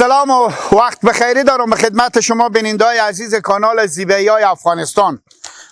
سلام و وقت بخیری دارم به خدمت شما بیننده‌های عزیز کانال زیبایی‌های افغانستان.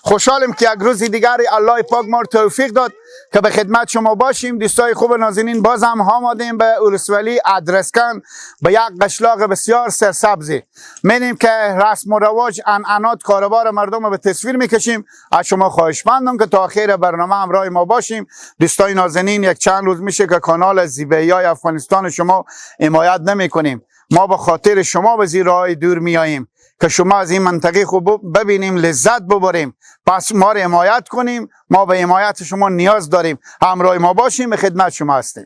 خوشحالم که یک روز دیگر الله پاک ما توفیق داد که به خدمت شما باشیم. دوستای خوب نازنین، باز هم آمدیم به اولسوالی ادرسکن، به یک قشلاق بسیار سرسبزی. می‌بینیم که رسم و رواج، عنعنات، کاروبار مردم رو به تصویر می‌کشیم. از شما خواهشمندم که تا آخر برنامه همراه ما باشیم. دوستای نازنین، یک چند روز میشه که کانال زیبایی‌های افغانستان شما حمایت نمی‌کنیم. ما به خاطر شما به زیر راه دور میاییم که شما از این منطقه خوب ببینیم، لذت ببریم. پس ما را حمایت کنیم. ما به حمایت شما نیاز داریم. همراه ما باشیم، به خدمت شما هستیم.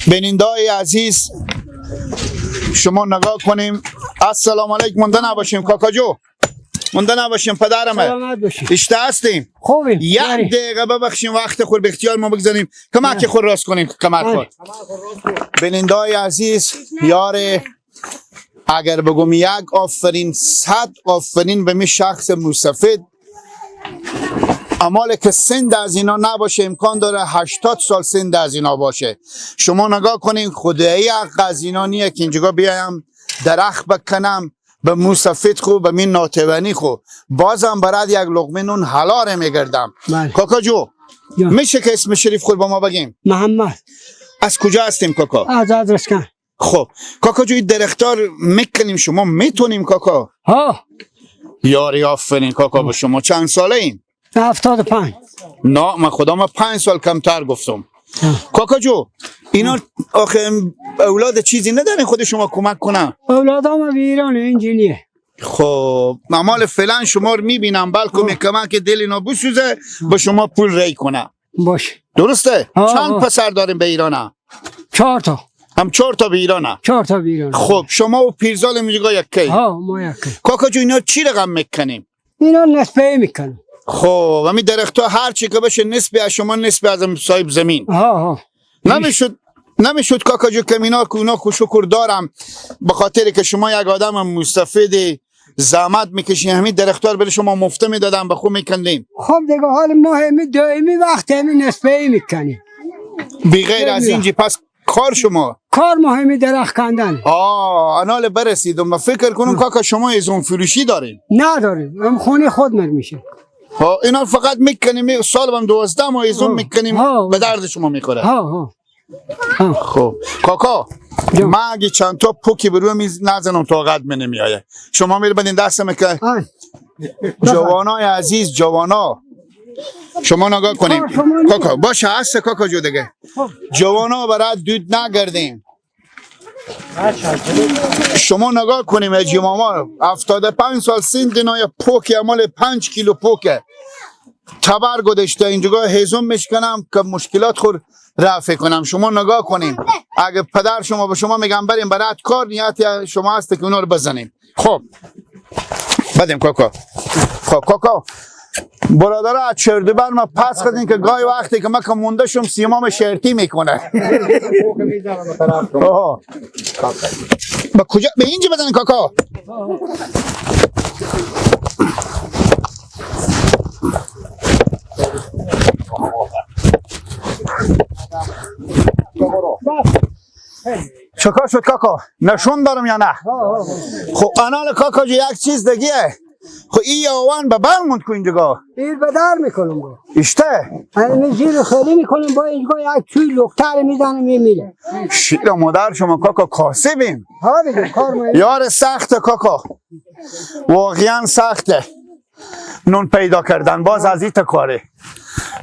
بیننده‌های عزیز، شما نگاه کنیم. السلام علیکم. مونده نباشیم کاکا جو، مونده نباشیم پدرمه. اشته هستیم. خوبیم. یک دقیقه ببخشیم، وقت خود به اختیار ما بگذاریم. کمک خود راست کنیم، کمر خود. بیننده‌های عزیز، یار اگر بگم یک آفرین، 100 آفرین به می شخص موسفید. امال که سند از اینا نباشه، امکان داره 80 سال سند از اینا باشه. شما نگاه کنین، خدایی حق از اینا نیه که اینجا بیایم درخت بکنم به موسفید خو، به من ناتوانی خو، بازم برای یک لقمه نون حلال میگردم. کاکا جو، میشه که اسم شریف خود با ما بگیم؟ محمد. از کجا هستیم کاکا؟ از ادرسکن. خب کاکا جو، این درختار میکنیم، شما میتونیم کاکا؟ ها یاری آفرین کاکا. به شما چند ساله این؟ 75. نه من خدا، من 5 سال کمتر گفتم. کاکا جو، اینا آخه اولاد چیزی ندارین خود شما کمک کنن؟ اولادام به ایران انجینیه. خب ممال فعلا شما رو میبینم، بلکه کمک که دل اینا بسوزه به شما پول ری کنه. باشه. درسته؟ چند پسر داریم به ایران؟ 4 تا. هم 4 تا به ایران؟ 4 تا به ایران. خب شما و پیرزال میگه یکی؟ ها ما یکی. کاکا جو، اینا چی رقم میکنیم؟ اینا نسبه میکنم. خب همین درخت ها هر چی که بشه نسبی از شما، نسبی از صاحب زمین. ها نمیشد کاکا جو که اینا شکر دارم به خاطر که شما یک آدم مستفید زحمت میکشین، همین درختار برای شما مفته میدادم، به خود میکندیم. خب دیگه حال ما همین دائمی وقت همین نسبه میکنیم. بی غیر از اینجی پس کار شما؟ کار ما همین درخت کندن. انال برسیدم و فکر کنم کاکا شما ایزون فروشی دارین؟ نداریم، هم خونه خود میشه. اینا فقط میکنیم، سال هم 12 ما ایزون میکنیم، به درد شما میخوره. خب کاکا، من اگه چند تا پوکی بروی میز نزنم طاقت من نمیآیه. شما میره بدین دستم که جوانای عزیز، جوانا شما نگاه کنیم. کاکا باشه، هست کاکا جو دیگه. جوانا برای دود نگردیم. شما نگاه کنیم اجی ماما 75 سال سند نای پوک عمل 5 کیلو پوکه تبر گذاشته اینجا هیزم میشکنم که مشکلات خود رفع کنم. شما نگاه کنیم، اگه پدر شما به شما میگم بریم برات کار، نیت شما هست که اونا رو بزنیم. خب بدیم کاکا. خب کاکا برادر از چردبر ما پس کردین که گاهی وقتی که من که مونده شم سیمام شرطی میکنه. به کجا؟ به اینجا بزنین کاکا. چکار شد کاکا؟ نشون دارم یا نه؟ خب انال کاکا جو یک چیز دیگه. خب این آوان به بر موند که اینجا این به در میکنم با اشته این زیر خیلی میکنم با اینجا یک چوی لختر میزنم میمیره. شیر مادر شما کاکا کاسبیم. ها دیگه کار یار سخته کاکا، واقعا سخته نون پیدا کردن، باز از این کاره.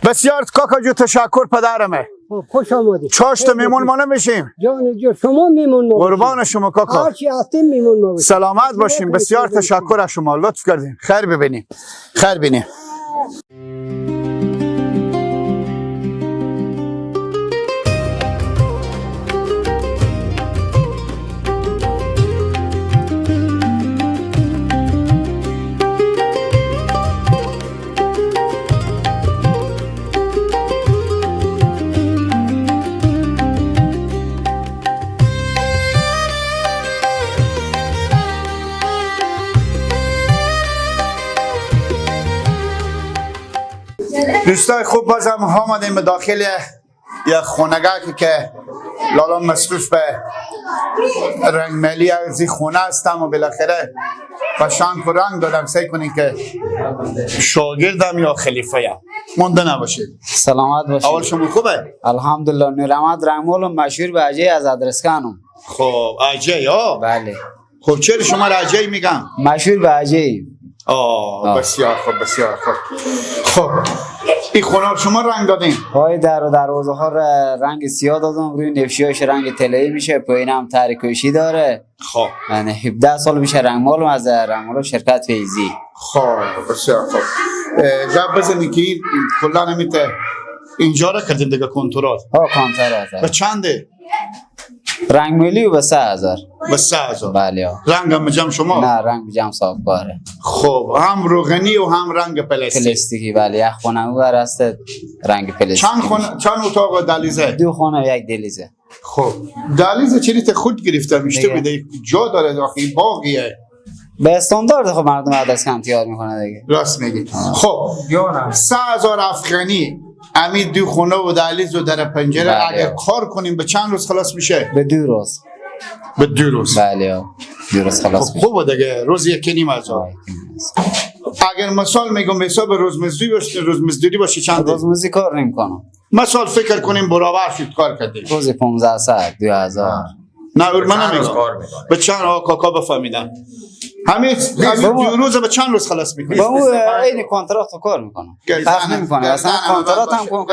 بسیار کاکا جو تشکر پدرمه. خوش آمدید. چاشت میمون ما نمیشیم. جان جو شما میمون ما. قربان شما کاکا. هرچی هستیم میمون ما. سلامت باشیم. بسیار تشکر از شما، لطف کردین. خیر ببینیم. خیر ببینیم. دوستای خوب، بازم آمدیم به داخل یک خونگه که لالا مصروف به رنگمالی از این خونه هستم و بالاخره و شانک و رنگ دادم. سعی کنین که شاگردم یا خلیفه ام مونده نباشید. سلامت باشید. اول شما خوبه؟ الحمدلله. نورآمد رنگمالم مشهور به اجای از ادرسکانم. خب اجای ها؟ بله. خب چرا شما را اجای میگم؟ مشهور به اجای. بسیار خوب بسیار خوب. خب این خونه رو شما رنگ دادین؟ پای در و دروازه ها رنگ سیاه دادم، روی نفشیاش رنگ طلایی میشه، پایین هم تاریکوشی داره. خب یعنی 17 سال میشه رنگمالم از رنگمال شرکت فیزی. خب بسیار خوب. جواب بزنید که این کلا نمیته اینجا را کردیم دیگه کنترل. کانترات. به چنده؟ رنگمالی و به 3000. به 3000. بله. رنگ هم جمع شما؟ نه، رنگ جمع صافکاره. خب هم روغنی و هم رنگ پلاستیک. پلاستیکی. بله. یک خونه ور است رنگ پلاستیکی. چند اتاق و دهلیزه؟ 2 خونه و 1 دهلیزه. خب دهلیز چریت خود گرفته میشته بده جا داره داخل باقیه. به استاندارد خب مردم ادرسکن تیار میکنه دیگه. راست میگی. خب 3000 افغانی امی 2 خونه و دهلیز و در پنجره. بله. اگر کار کنیم به چند روز خلاص میشه؟ به 2 روز. به 2 روز. بله. 2 روز خلاص خب میشه. خوبه دیگه، روز 1,500. اگر مثال میگم به حساب روزمزدوری باشه چند؟ روزمزدی کار نمیکنم. مثال فکر کنیم برابر شد کار کردیم. روز 15 ساعت 2000. نه من نمیگم. به چند کاکا بفهمیدم. همین 2 روز به چند روز خلاص میکنی؟ با اون این کنترات کار میکنم. فرق نمیکنه. اصلا کنترات هم کنم.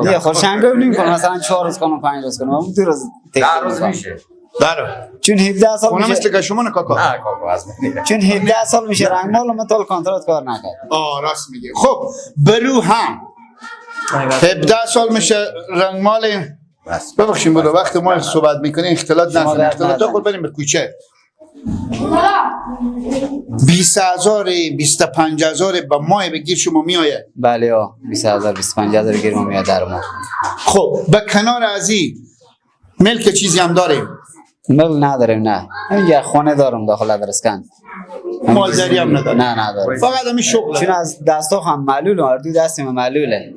دیگه خوشنگم نمیکنم. مثلا 4 روز کنم 5 روز کنم. 2 روز 10 روز میشه. داره. چون 17 سال اونم میشه. مثل که شما نه کاکا. نه کاکا از من. چون 17 سال میشه رنگمال من تا کنترات کار نکردم. راست میگی. خب برو هم 17 سال میشه رنگمال. ببخشید برو وقت ما صحبت میکنیم اختلاط نکنیم. اختلاط خود بریم به کوچه. 20,000 25,000 به ماه بگیر شما میآید. بله 20000 25000 گیر ما میاد در ما. خب به کنار از این ملک چیزی هم داریم؟ مل نداریم. نه اینجا خونه دارم داخل ادرسکن. مالداری هم نداریم؟ نه نداریم. فقط همین شغل. چون از دستاخ هم معلوله. اردو دستم معلوله.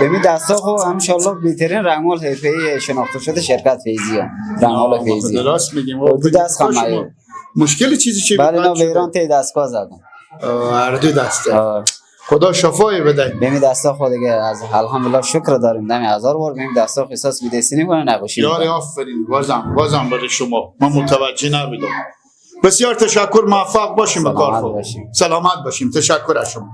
ببین دستاخ هم ان شاء الله بهترین رنگمال حرفه‌ای شناخته شده شرکت فیزی ها. رنگمال فیزی. درست میگیم. اردو دست هم معلوله. مشکل چیزی چی؟ بله نه به ایران تی دستگاه زدم. اردو دسته. خدا شفای بده. ببین دستاخ خود دیگه از الحمدلله شکر داریم. دم 1000 بار ببین دستاخ احساس بی‌دستی نمی‌کنه نباشید. یاری آفرین. بازم برای شما من متوجه نبودم. بسیار تشکر. موفق باشیم به کار خود. سلامت باشیم. تشکر از شما.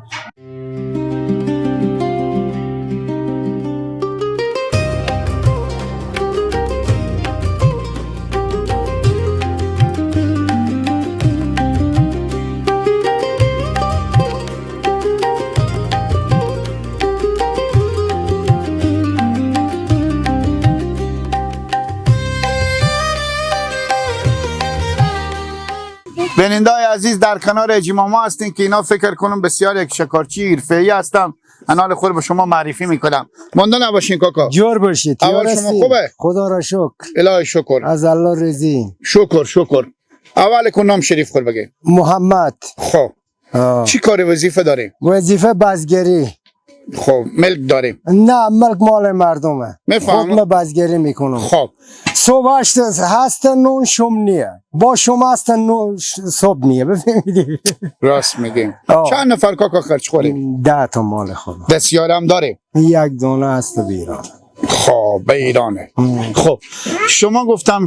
بیننده‌های عزیز در کنار اجیماما هستین که اینا فکر کنم بسیار یک شکارچی حرفه‌ای هستم. انال خود به شما معرفی میکنم. مونده نباشین کاکا. جور باشید. اول شما خوبه؟ خدا را شکر. الهی شکر. از الله رضی. شکر. اول کن نام شریف خود بگه. محمد. خب چی کار وظیفه داریم؟ وظیفه بازگری. خب ملک داریم؟ نه ملک مال مردمه. میفهمم. خود بازگری میکنم. خب صبح هست نون شم نیه. با شما هست نون صبح نیه. بفهمیدی؟ راست میگیم. چند نفر کاکا خرج خوریم؟ 10 تا مال خود. دستیاره هم داریم؟ 1 دونه هست به ایران. خب به ایرانه. خب شما گفتم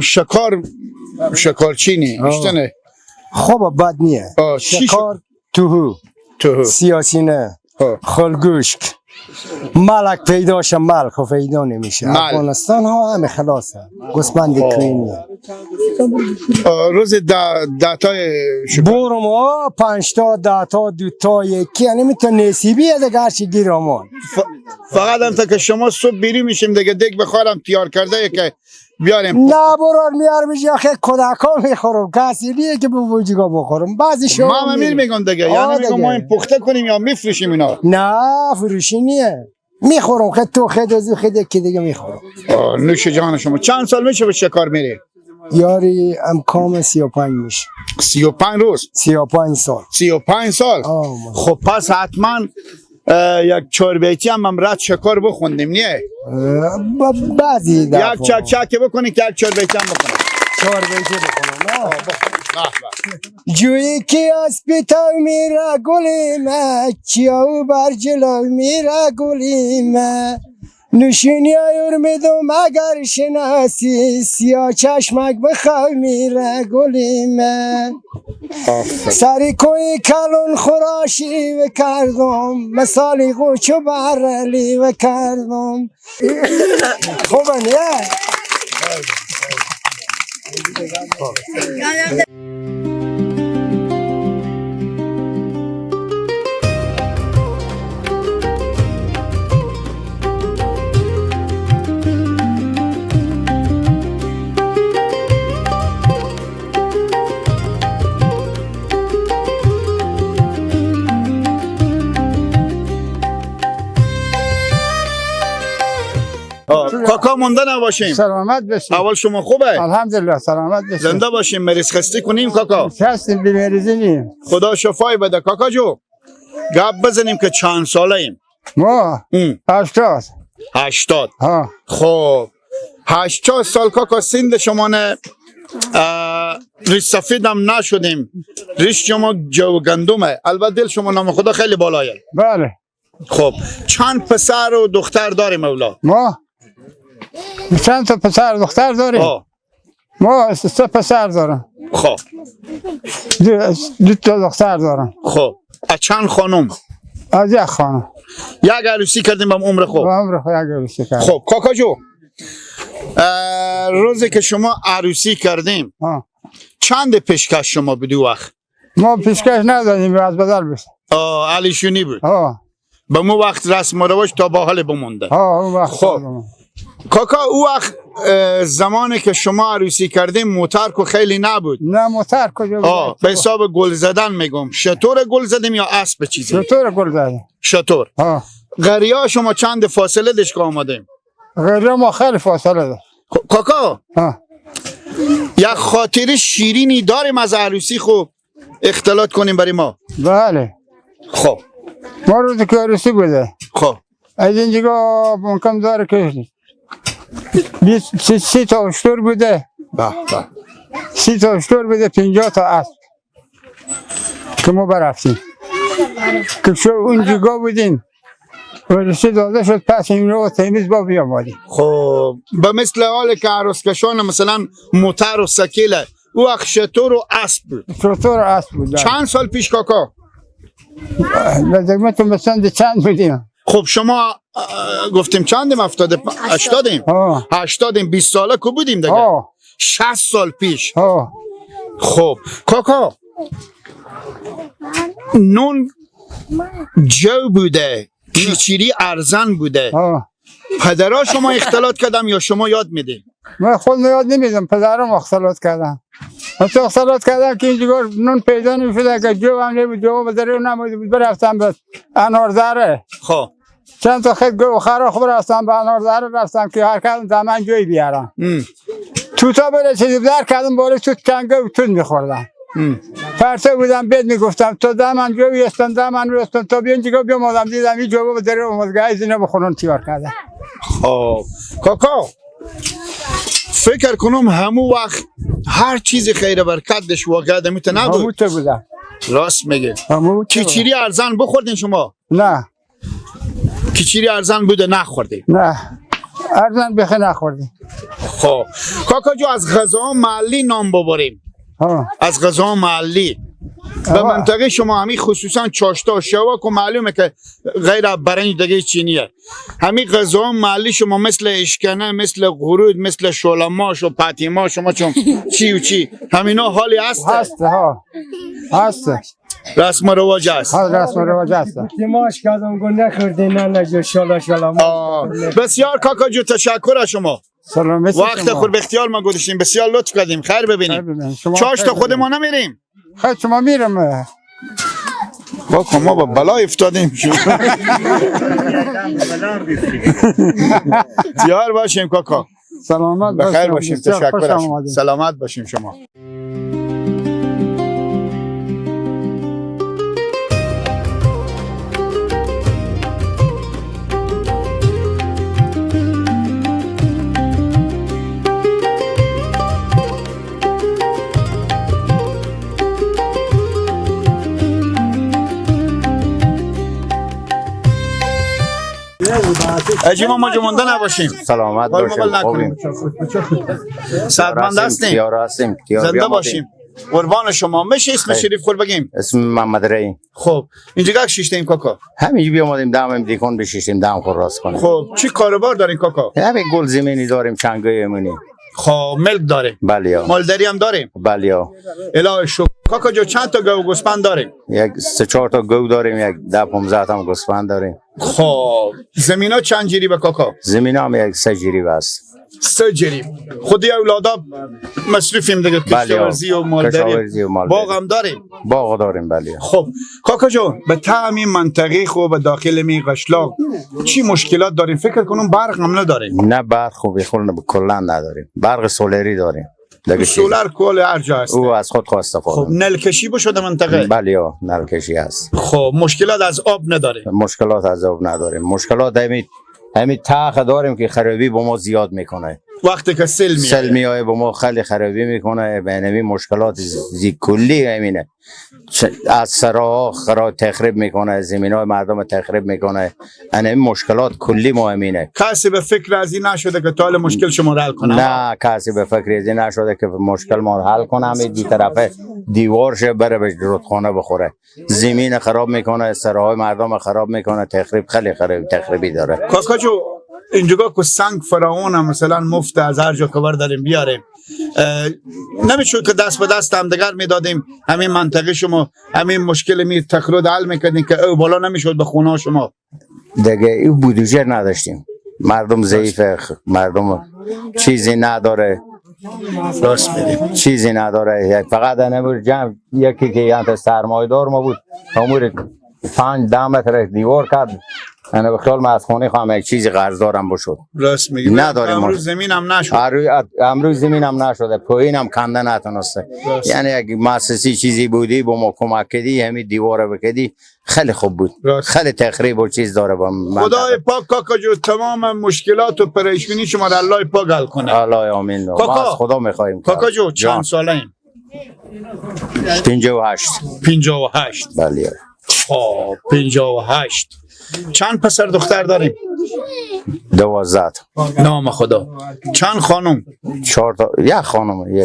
شکارچی نه؟ خب بد نیه. شکار توهو سیاسی نه. خلگوشک ملک پیداشه ملک پیدا نمیشه. افغانستان ها همه خلاصه. گوسفند کوینیه. روز 10 تای برم 5 تا 10 تا 2 تا 1 یعنی میتونه نصیبیه دیگه هرچی گیرمان. فقط هم تا که شما صبح بیری میشیم دیگه دیگ بخورم تیار کرده که بیاریم. نه برار میارم خیلی کودکا میخورم. کسی نیه که به وجگا بخورم. بعضی شما ما امیر میگن دیگه. یعنی میگم ما این پخته کنیم یا میفروشیم اینا؟ نه فروشی نیه. میخورم خیلی تو خیلی که دیگه میخورم. نوش جان شما. چند سال میشه به شکار میری؟ یاری کام 35 میشه. 35 روز؟ 35 سال. 35 سال؟ خب پس حتما یک چاربیتی هم رد شکار بخوندیم نه؟ بعضی دفعه یک چک چک بکنی که یک چاربیتی هم بخونیم. چاربیتی بکنم به. جویی که از پیتا میره گلیم چیاو بر جلو میره گلیم نشونی آیور میدم اگر شناسی سیاه چشمک بخواه میره گلیم سری کوی کلون خوراشی و کردم مثالی قوچو برلی و کردم خوبه نه؟ کاکا مونده نباشیم. سلامت بشین. اول شما خوبه؟ الحمدلله سلامت بشین. زنده باشیم. مریض خستی کنیم کاکا. هستیم بیمریزی نیم. خدا شفای بده کاکا جو. گپ بزنیم که چند ساله ایم؟ ما 80. 80. ها. خب 80 سال کاکا سند شما نه ریش سفید هم نشدیم. ریش شما جو گندمه. البته دل شما نام خدا خیلی بالایه. بله. خب چند پسر و دختر داریم اولاد؟ ما چند تا پسر و دختر داریم؟ ما 3 پسر دارم. خب 2 تا دختر دارم. خب از چند خانم؟ از یک خانم. یک عروسی کردیم به عمر خوب. به عمر خوب یک عروسی کردیم. خب کاکا جو روزی که شما عروسی کردیم چند پیشکش شما بدو وقت؟ ما پیشکش ندادیم از بدل بشه. علیشونی بود. به مو وقت رسم و رواج تا با حال بمونده. اون وقت. خب کاکا او وقت زمانی که شما عروسی کردیم موتر کو خیلی نبود. نه موتر کجا بود؟ به حساب گل زدن میگم. شطور گل زدیم یا اسب چیزی؟ شطور گل زدیم. شطور. غریا شما چند فاصله دشکا آمدیم؟ غریا ما خیلی فاصله داشت. کاکا یک خاطر شیرینی داریم از عروسی خوب اختلاط کنیم برای ما؟ بله. خب ما روزی که عروسی بوده. خب از اینجا ممکن داره که 30 تا اشتر بوده. 30 تا اشتر بوده 50 تا اسب که ما برفتیم که شو اونجا بودیم عروسی داده شد پس این رو تمیز با بیامادیم. خب به مثل حال که عروسکشان مثلا موتر و سکیله او وقت شطور و اسب بود. شطور و اسب بود. چند سال پیش کاکا؟ لازمه تو مثلا چند بودیم؟ خب شما گفتیم چندیم؟ 80 80 20 ساله که بودیم دیگه. 60 سال پیش. خب کاکا نون جو بوده کیچیری ارزن بوده. پدرها شما اختلاط کردم یا شما یاد میدین؟ من خود یاد نمیدم. پدرم اختلاط کردم. مثلا اختلاط کردم که اینجا نون پیدا نمیشده که جو هم نبود. جو بدره نموده بود. برفتم به اناردره. خب چند تا خیلی گو خرا خوب رفتم به اناردره رفتم که هر کدوم زمان جوی بیارم. توتا بره چیزی در کردم بالا توت کنگه و توت میخوردم. پرسه بودم بید میگفتم تو دمن جوی استن دمن رو استن تا بیان جگه بیامادم دیدم این جو بدره اومدگه از اینه بخونن تیار کردم. خب کاکا فکر کنم همو وقت هر چیز خیر برکت دش واقعا دمیت نبود. همو تو بودم. راست میگه. کیچیری ارزن بخوردین شما؟ نه. کیچیری ارزن بوده نخوردین؟ نه ارزن بخی نخوردین. خب کاکا جو از غذا محلی نام ببریم. از غذا محلی به منطقه شما همین خصوصا چاشتا و شواک و معلومه که غیر برنج دیگه چینیه. همین غذا محلی شما مثل اشکنه مثل قرود مثل شولماش و پتیما شما چون چی و چی همینا حالی هست؟ هست رسم و رواج هست. رسم و رواج هست. ماش کدام گو نخوردی نه جو شالا بسیار کاکا جو تشکر از شما. وقت خود به اختیار ما گذاشتیم. بسیار لطف کردیم. خیر ببینیم. چاشتا خود ما نمیریم؟ خیر شما میرم. واقعا ما با بلا افتادیم. تیار باشیم کاکا. سلامت بخیر باشیم. تشکر. سلامت باشیم شما. اجی ما مونده نباشیم. سلامت باشیم. نکنیم. سعادتمند هستیم. کیار هستیم. زنده باشیم. قربان شما. میشه اسم شریف خور بگیم؟ اسم محمد رئی. خب اینجا شیشتیم کاکا. همینجا بیامدیم دم دیکن بشیشیم دم خور راست کنیم. خب چی کاروبار دارین کاکا؟ همین گل زمینی داریم چنگای امونی. خب ملک داریم. بله. مالداری هم داریم. بله. الهی شکر. کاکا جو چند تا گو گوسفند داریم؟ یک 3-4 تا گو داریم، یک 10-15 تا گوسفند داریم. خب زمینا چند جری به کاکا؟ زمینا هم یک 3 جری است. 3 جری. خودی اولادا مصروفیم دیگه، کشاورزی و مالداری. باغ هم داریم. باغ داریم بله. خب کاکا جو به تمام منطقه خو به داخل می قشلاق چی مشکلات داریم؟ فکر کنم برق هم نداریم. نه برق خوبی کلا نداریم. برق سولری داریم. سولار کل هر جا هست. او از خود استفاده. خب نلکشی بشده منطقه؟ بله نلکشی هست. خب مشکلات از آب نداریم. مشکلات از آب نداریم. مشکلات همین تاخ داریم که خرابی با ما زیاد میکنه. وقتی که سل میایه با ما خیلی خرابی میکنه. بینمی مشکلات کلی همینه. از سراها تخریب میکنه، زمینای مردم تخریب میکنه. این مشکلات کلی ما همینه. کسی به فکر از این نشده که تا مشکل شما رو حل کنه؟ نه کسی به فکر از این نشده که مشکل ما رو حل کنه. همین دو طرفه دیوارشه بره به رودخانه بخوره. زمین خراب میکنه، سراهای مردم خراب میکنه. تخریب خیلی تخریبی داره. کاکا جو اینجا که سنگ فراون هم مثلا مفت از هر جا کبر داریم بیاریم، نمیشود که دست به دست هم دیگر میدادیم همین منطقه شما همین مشکل می تخرید حل میکردین که او بالا نمیشود به خونه شما؟ دیگه این بودجه نداشتیم. مردم ضعیفه، مردم چیزی نداره. راست میگی. چیزی نداره. فقط نمور جمع یکی که یعنی سرمایه‌دار ما بود، امور 5-10 متر دیوار کرد. انا به خیال من از خونه خواهم یک چیزی قرض دارم بشد. راست میگی. نداریم. امروز زمین هم نشد. امروز زمین هم نشده. پایین هم کنده نتونسته. یعنی یک مؤسسی چیزی بودی با ما کمک کردی همین دیواره بکدی خیلی خوب بود. خیلی تخریب و چیز داره با من. خدای پاک کاکا جو تمام مشکلات و پریشانی شما را الله پاک حل کنه. الله آمین. ما از خدا میخوایم. کاکا جو چند ساله ایم؟ 58. 58. بله. 58. چند پسر دختر داریم؟ 12. نام خدا. چند خانم؟ 4 تا. یک خانم،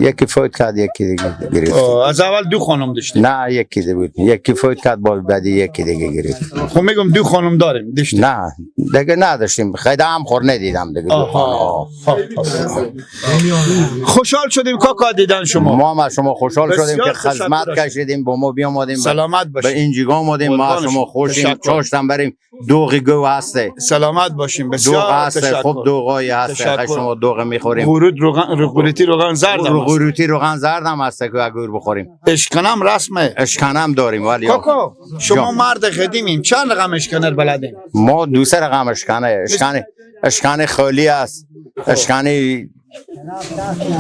یکی فوت کرد، یکی دیگه گرفت. از اول 2 خانم داشتیم؟ نه یکی دیگه بود. یکی فوت کرد بعد یکی دیگه گرفت. خب میگم 2 خانم داریم داشتیم؟ نه دیگه نداشتیم. خیلی هم خور ندیدم دیگه. خوشحال شدیم کاکا دیدن شما. ما هم شما خوشحال شدیم که خدمت کشیدیم با ما بیامدیم. سلامت باشیم. به اینجا آمدیم. ما شما خوشیم. چاشتم بریم. دوغ گو هسته. سلامت باشیم. دوغ هسته. خوب دوغای هسته. شما دوغ میخوریم. قروتی روغن زرد هم قروتی روغن زرد هم هسته که اگر بخوریم. اشکنم رسمه. اشکنم داریم ولی کاکا شما مرد قدیمیم. چند رقم اشکنر بلدین؟ ما 2 رقم اشکنه. اشکنه خالی است. اشکنه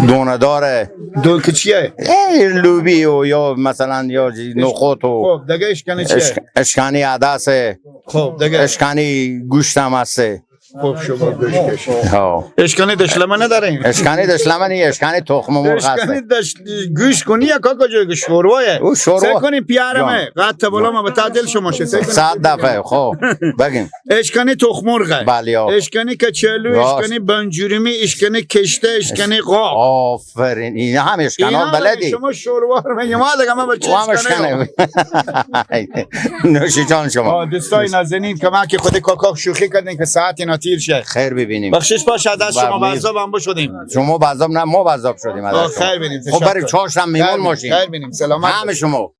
دونه داره. دو که چیه؟ لوبی و یا مثلا یا نخود و خب دیگه اشکنه چیه؟ اشکنه عدسه. خب دیگه اشکنه گوشت هم هسته. خب شما گوشت کشید. ها. اشکنه دشلمه ندارین؟ اشکنه دشلمه نی. اشکنه تخم مرغ هسته. اشکنه گوشت کنی یا کاکا جو شوروایه؟ او شوروا. سه کنی پیارمه. قد بالا ما به تعدیل شما شه. 100 دفعه. خب بگیم. اشکنه تخم مرغ. بله. اشکنه کچلو، اشکنه بنجورمی، اشکنه کشته، اشکنه قاق. آفرین. اینا هم اشکنا بلدی. شما شوروا رو میگم ما دیگه ما بچه اشکنه. نوش جان شما. دوستای نازنین کمک خود کاکا شوخی کردین که ساعت اینا تیر شه. خیر ببینیم. بخشش باشه از شما بعضاب هم بشدیم. شما بعضاب نه ما بعضاب شدیم از شما. خیر ببینیم. خب بریم چاش هم میمون ماشین. خیر ببینیم. سلامت. همه شما.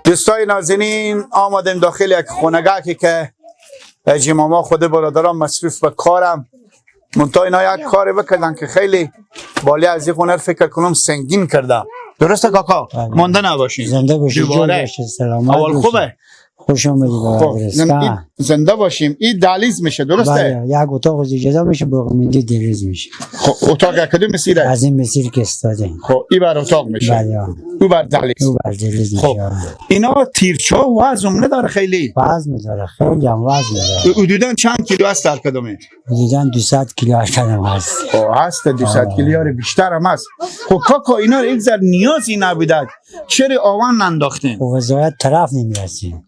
دوستای نازنین آمدیم داخل یک خونگاهی که اجی ماما خود برادران مصروف به کارم منتها اینا یک کاری بکردن که خیلی بالی از این خونه فکر کنم سنگین کردم. درسته کاکا؟ مانده نباشین. زنده باشی. دوباره. سلامت اول خوبه؟ خوش آمدید به خب ادرسگاه. زنده باشیم. این دهلیز میشه درسته؟ بله یک اتاق از جدا میشه باقیمندی دهلیز میشه. خب اتاق کدوم مسیره؟ از این مسیر که استاده. خب این بر اتاق میشه. بله. او بر دهلیز. او بر دهلیز خب میشه. اینا تیرچا وزن نداره خیلی. وزن داره، خیلی هم وزن داره. حدودا چند کیلو است هر کدومه؟ حدوداً 200 کیلو هم هست. خب هست 200 کیلو یا بیشتر هم هست. خب کاکا اینا رو یک ذره نیازی نبودد چرا آوان ننداختین؟ خب وضعیت طرف نمیرسیم.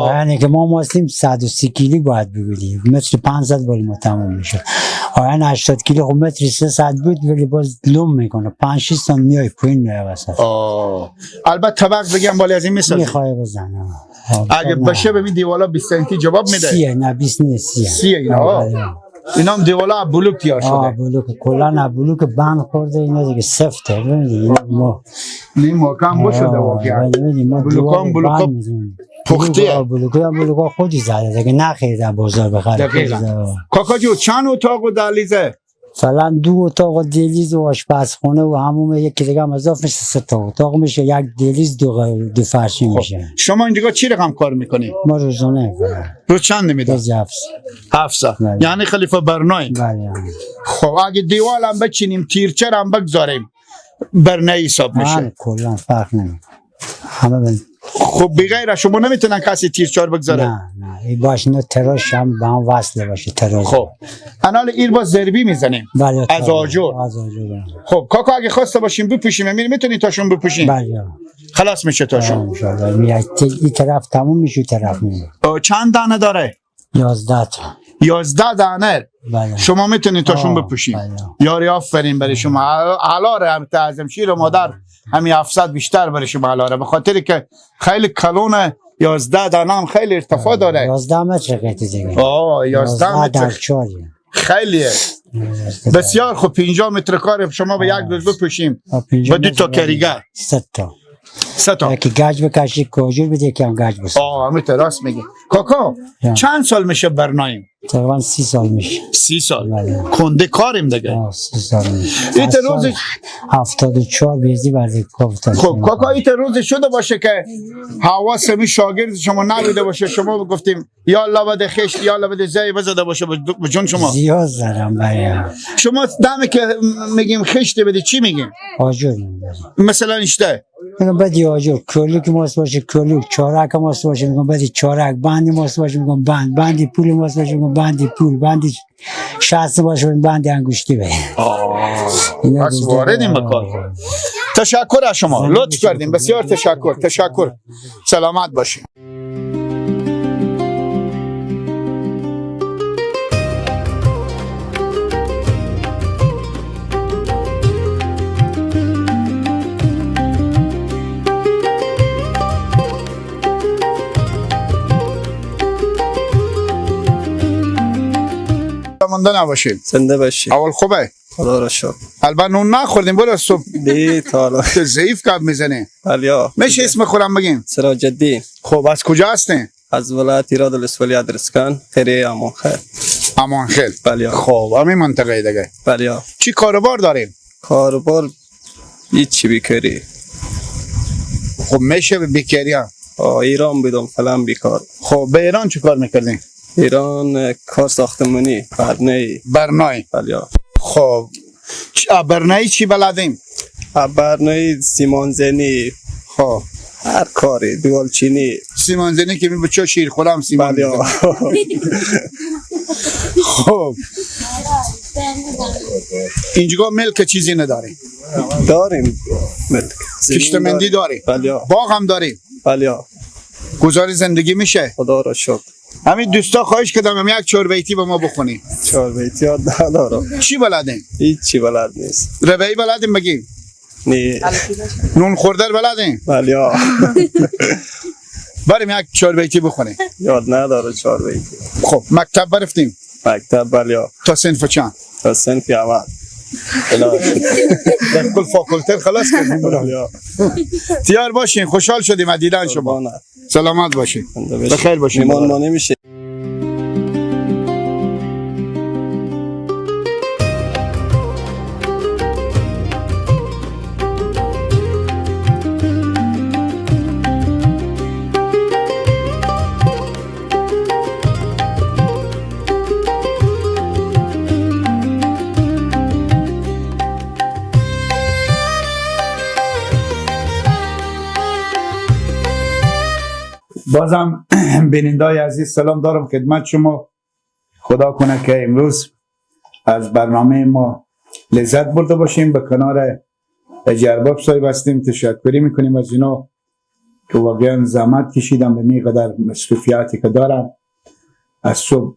یعنی که ما هستیم 130 کیلو باید بگیریم، متر 500 ولی ما تمام میشه. آیان 80 کیلو خب متر 300 بود ولی باز لوم میکنه 5-6 سان میای پایین میای وسط. البته طبق بگم بالا از این مثال میخوای بزنم اگه بشه ببین دیوالا 20 سانتی جواب میده. 30 نه 20 نیست 30 اینا هم دیوالا بلوک تیار شده. بلوک کلا بلوک بند خورده اینا دیگه سفته ببینید ما محکم بشده واقعا. بلوکام بلوکا پخته. بلوکا خودی زده دیگه نخریدن بازار بخره. کاکا جو چند اتاق و دهلیزه؟ فعلا 2 اتاق و دهلیز و آشپزخونه و همون یکی دیگه هم اضافه میشه 3 تا اتاق میشه، یک دهلیز دو فرشی میشه. شما اینجا چی رقم کار میکنی؟ ما روزانه رو چند نمیده؟ 700 یعنی خلیفه برنای. بله. خب اگه دیوال هم بچینیم تیرچر هم بگذاریم برنای حساب میشه. کلا فرق نمیکنه همه. خب بغیر شما نمیتونن کسی تیرچار بگذاره؟ نه این باش نه تراش هم به هم وصله باشه تراش. خب انال این با ضربی میزنیم. بله. از آجر. خب کاکا اگه خواسته باشیم بپوشیم میتونی تاشون بپوشیم؟ بله. خلاص میشه تاشون. این طرف تموم میشه طرف میشه. چند دانه داره؟ 11 تا. 11 دانه. بله. شما میتونید تاشون بپوشیم. بله. یاری آفرین برای شما. علاره هم تعظیم شیر و مادر همین 700 بیشتر برای شما علاره، به خاطری که خیلی کلون 11 دانه هم خیلی ارتفاع داره. 11 متر قیمتی دیگه. 11 متر خیلیه. بسیار خوب. 50 متر کار شما به یک روز بپوشیم با 2 تا کریگر. 3 تا یکی گاج بکشی کوجور بده یکم گاج بس. همین راست میگی. کاکا چند سال میشه برناییم؟ تقریبا 30 سال میشه. 30 سال. کنده کاریم دیگه. 30 سال میشه. این روز 74 بیزی برای گفتن. خب کاکا این روز شده باشه که حواس می شاگرد شما نبوده باشه، شما گفتیم یا الله بده خشت یا الله بده زی بزده باشه به جون شما. زیاد زدم برای شما دمه که میگیم خشت بده چی میگیم؟ آجر. مثلا اشته میگم بدی آجر، کلوک ماست باشه کلوک، چارک ماست باشه میگم بدی چارک، بندی ماست باشه میگم بندی پول ماست باشه میگم بندی پول، بندی شست باشه میگم بندی انگشتی به. پس واردیم به کار. تشکر از شما، لطف کردیم، بسیار تشکر. سلامت باشید. مونده نباشید. زنده باشید. اول خوبه؟ خدا را شکر. البته نون نخوردیم برو صبح. دی تالا. ضعیف کب میزنه. بله. میشه اسم خودم بگیم؟ سراج الدین. خب از کجا هستین؟ از ولایت ایراد الاسفلی ادرسکان، قریه امانخیل. امانخیل. بله. خب همین منطقه دیگه. بله. چی کاروبار داریم؟ کاروبار هیچی بیکاری. خب میشه بیکاری ها؟ ایران بودم فلان بیکار. خب به ایران چی کار میکردین؟ ایران کار ساختمانی، برنای. بله. خب برنای چی بلدین؟ برنای سیمانزنی. خب هر کاری، دیوالچینی. سیمانزنی که می بچه شیر خودم سیمان. بله. خب اینجا ملک چیزی نداریم؟ داریم ملک. کشتمندی داریم؟ بله. باغ هم داریم؟ بله. گزار زندگی میشه؟ خدا را شکر. همین دوستا خواهش کردم یک چهاربیتی به ما بخونی. چهاربیتی ها ندارم. چی بلدین؟ هیچی بلد نیست. ربعی بلدین بگیم؟ نه. نون خوردن بلدین؟ بله. بریم یک چهاربیتی بخونیم. یاد نداره چهاربیتی. خب مکتب برفتیم؟ مکتب بله. تا صنف چند؟ تا صنف اول. در کل فاکولته خلاص کردیم. تیار باشین، خوشحال شدیم از دیدن شما. سلامت باشین، بخیر باشین. میمان ما نمیشه. بازم بینندای عزیز سلام دارم خدمت شما. خدا کنه که امروز از برنامه ما لذت برده باشیم. به کنار جرباب صاحب هستیم. تشکری میکنیم از اینا که واقعا زحمت کشیدم به میقدر مصروفیاتی که دارم. از صبح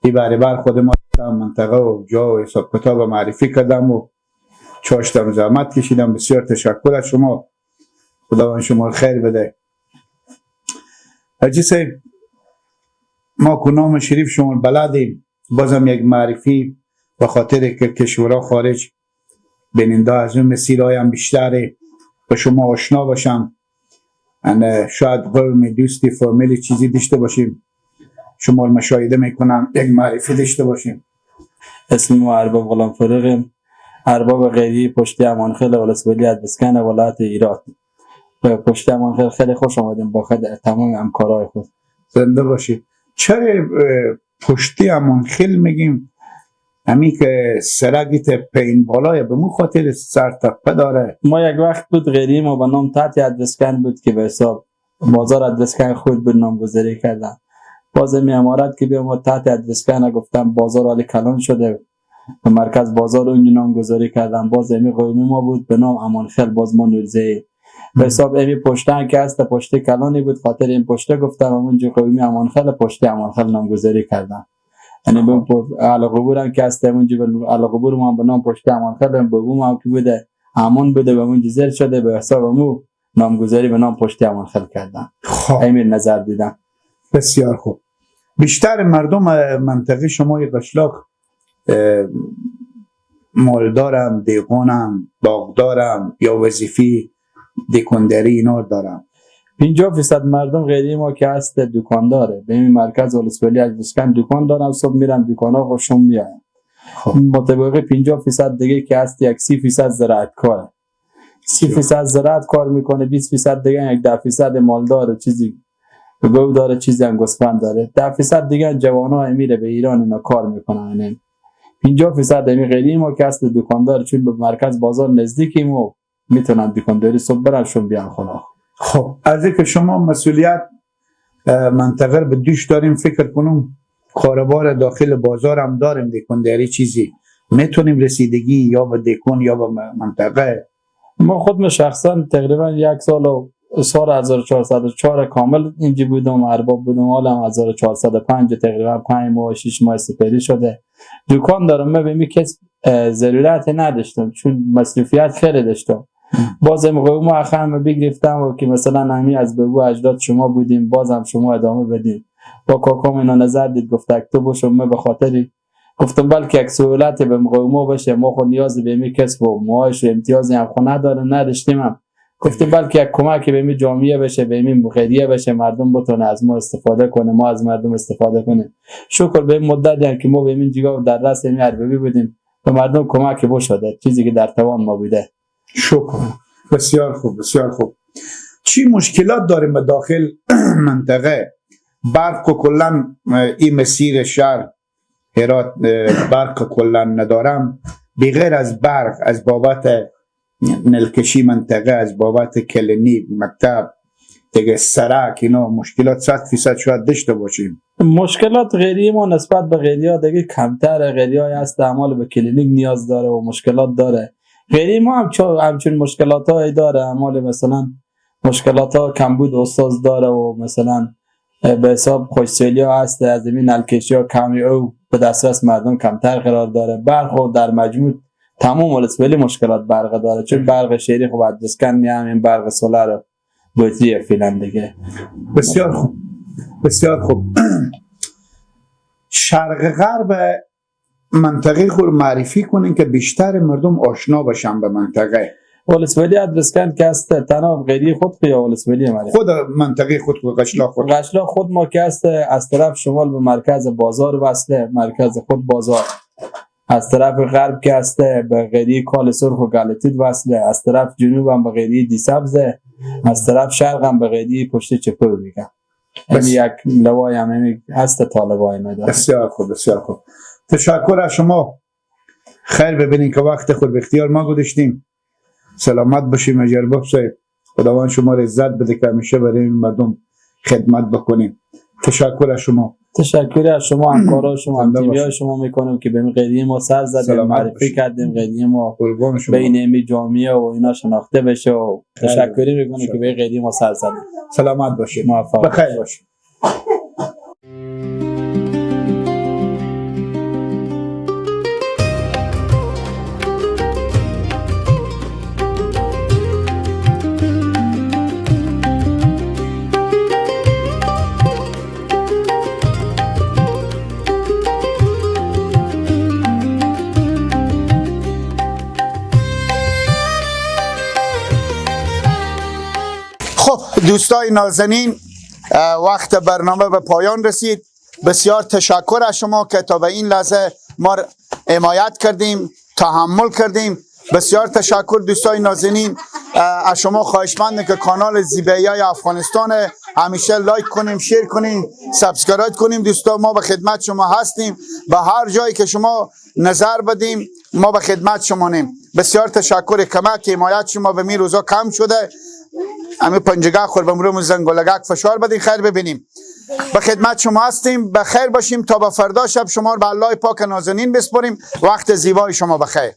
ای بر خود ما منطقه و جا و حساب کتاب معرفی کردم و چاشتم زحمت کشیدم. بسیار تشکر از شما. خداوند شما خیر بده. حاجی صاحب ما که نام شریف شما بلدیم، بازم یک معرفی به خاطر که کشورها خارج بیننده از اون مسیرهای هم بیشتره به شما آشنا باشم. شاید قوم دوستی فرملی چیزی داشته باشیم، شما مشاهده میکنم یک معرفی داشته باشیم. اسم ما ارباب غلام فروغیم، ارباب غیری پشتی امانخیل ولسوالی ادبسکن ولایت ایران. به پشتی امانخیل خیلی خوش آمدیم با تمام همکارای خود. زنده باشید. چرا پشتی امانخیل میگیم؟ همین که سرگیت پین بالای به مو خاطر سرتپه داره. ما یک وقت بود غیری ما به نام تحت ادبسکن بود که به حساب بازار ادبسکن خود به نامگذاری کردن. باز می امارت که بیام تحت ادبسکن گفتم بازار حال کلان شده به مرکز بازار اونجا نامگذاری کردن. باز امی قومی ما بود به نام امانخیل. باز ما نورزه به حساب امی پشتن که است پشت کلانی بود، خاطر این پشته گفتم اونجا قومی امانخیل پشتی امانخیل نامگذاری کردن. یعنی به علاقبور هم که است اونجا علاقبور ما به نام پشتی امانخیل به بوم هم که بوده امان بوده به اونجا زیر شده به حساب مو نامگذاری به نام پشتی امانخیل کردن. امیر نظر دیدم. بسیار خوب. بیشتر مردم منطقه شما قشلاق مالدارم، دیقونم، باغدارم یا وظیفی دکانداری اینا دارم. 50% مردم غیری ما که هست دکانداره. به این مرکز ولسوالی ادبسکن دکان دارن، صبح میرن دکانا خوشم میایم. مطابق 50% دیگه که هست یک 30% زراعت کاره. 30% زراعت کار میکنه، 20% دیگه یک 10% مالدار چیزی گو داره، چیزی هم گوسفند داره. 10% دیگه جوانا میره به ایران اینا کار میکنن. 50% امی غیری ما که هست دکاندار، چون به مرکز بازار نزدیکیم و میتونن دکانداری صبح برنشون بیان خونه. خب از اینکه شما مسئولیت منطقه به دوش داریم، فکر کنم کاروبار داخل بازار هم داریم، دکانداری چیزی میتونیم رسیدگی یا به دکان یا به منطقه. ما خود شخصا تقریبا یک سال 1404 کامل اینجا بودم، ارباب بودم. حالا 1405 تقریبا 5 ماه 6 ماه سپری شده دکان دارم. من به می کس ضرورت نداشتم چون مصرفیت خیلی داشتم. بازم قوم اخرم بگرفتم و که مثلا همی از بگو اجداد شما بودیم، بازم شما ادامه بدیم. با کاکام اینا نظر دید، گفت تو باشم. من به خاطری گفتم بلکه یک سهولت به قوم باشه، ما خود نیازی به می کس و معاش و امتیازی هم خود نداشتیم هم. گفتیم بلکه یک کمکی به می جامعه بشه، به می خیریه بشه، مردم بتونه از ما استفاده کنه، ما از مردم استفاده کنیم. شکر به این مدتی هم که ما به این جگاه در دست می اربابی بودیم به مردم کمکی بشده، چیزی که در توان ما بوده. شکر. بسیار خوب بسیار خوب. چی مشکلات داریم به داخل منطقه؟ برق کلا این مسیر شهر هرات برق کلا ندارم. بغیر از برق، از بابت نلکشی منطقه، از بابت کلینیک، مکتب دیگه، سرک، اینا مشکلات 100% شاید داشته باشیم. مشکلات غیری ما نسبت به غیری ها دیگه کمتر. غیری های هست اعمال به کلینیک نیاز داره و مشکلات داره. غیری ما همچون مشکلات هایی داره. اعمال مثلا مشکلات ها کمبود استاد داره و مثلا به حساب خوشسیلی ها هست، از این نلکشی ها کمی او به دسترس مردم کمتر قرار داره. برق و در مجموع تمام ولسوالی مشکلات برق داره، چون برق شهری خب ادبسکن میام این برق سولار بطریه فیلن دیگه. بسیار خوب بسیار خوب. شرق غرب منطقه خود معرفی کنین که بیشتر مردم آشنا باشن به منطقه. ولسوالی ادبسکن که است تنها غیری خود یا ولسوالی معرفی خود منطقه خود قشلاق خود ما که است از طرف شمال به مرکز بازار وصله، مرکز خود بازار. از طرف غرب که است به غیری کال سرخ و گالتید وصله. از طرف جنوب هم به غیری دی سبزه. از طرف شرق هم به غیری پشت چپه میگن. این یک لوای هم هست طالبای مدار. بسیار خوب بسیار خوب. تشکر از شما. خیر ببینین که وقت خود به اختیار ما گذاشتیم. سلامت باشیم جرباب صاحب. خداوند شما را عزت بده که همیشه برای این مردم خدمت بکنیم. تشکر از شما. تشکر از شما، همکارا شما، زنده تیمیای باشید. شما میکنم که به این قضیه ما سر زدیم، سلامت معرفی باشید. کردیم قضیه ما قربان شما. بین این جامعه و اینا شناخته بشه و تشکری میکنم که به این قضیه ما سر زدیم. سلامت باشید. موفق بخیر باشید. خب دوستای نازنین، وقت برنامه به پایان رسید. بسیار تشکر از شما که تا به این لحظه ما حمایت کردیم، تحمل کردیم. بسیار تشکر دوستای نازنین. از شما خواهشمندم که کانال زیبایی‌های افغانستان همیشه لایک کنیم، شیر کنیم، سابسکرایب کنیم. دوستا ما به خدمت شما هستیم. به هر جایی که شما نظر بدیم ما به خدمت شما نیم. بسیار تشکر. کمک حمایت شما به می روزا کم شده. همه پنجگاه خور بمروم زنگولگک فشار بدین. خیر ببینیم. به خدمت شما هستیم. بخیر باشیم تا به فردا شب. شما رو به الله پاک نازنین بسپاریم. وقت زیبای شما بخیر.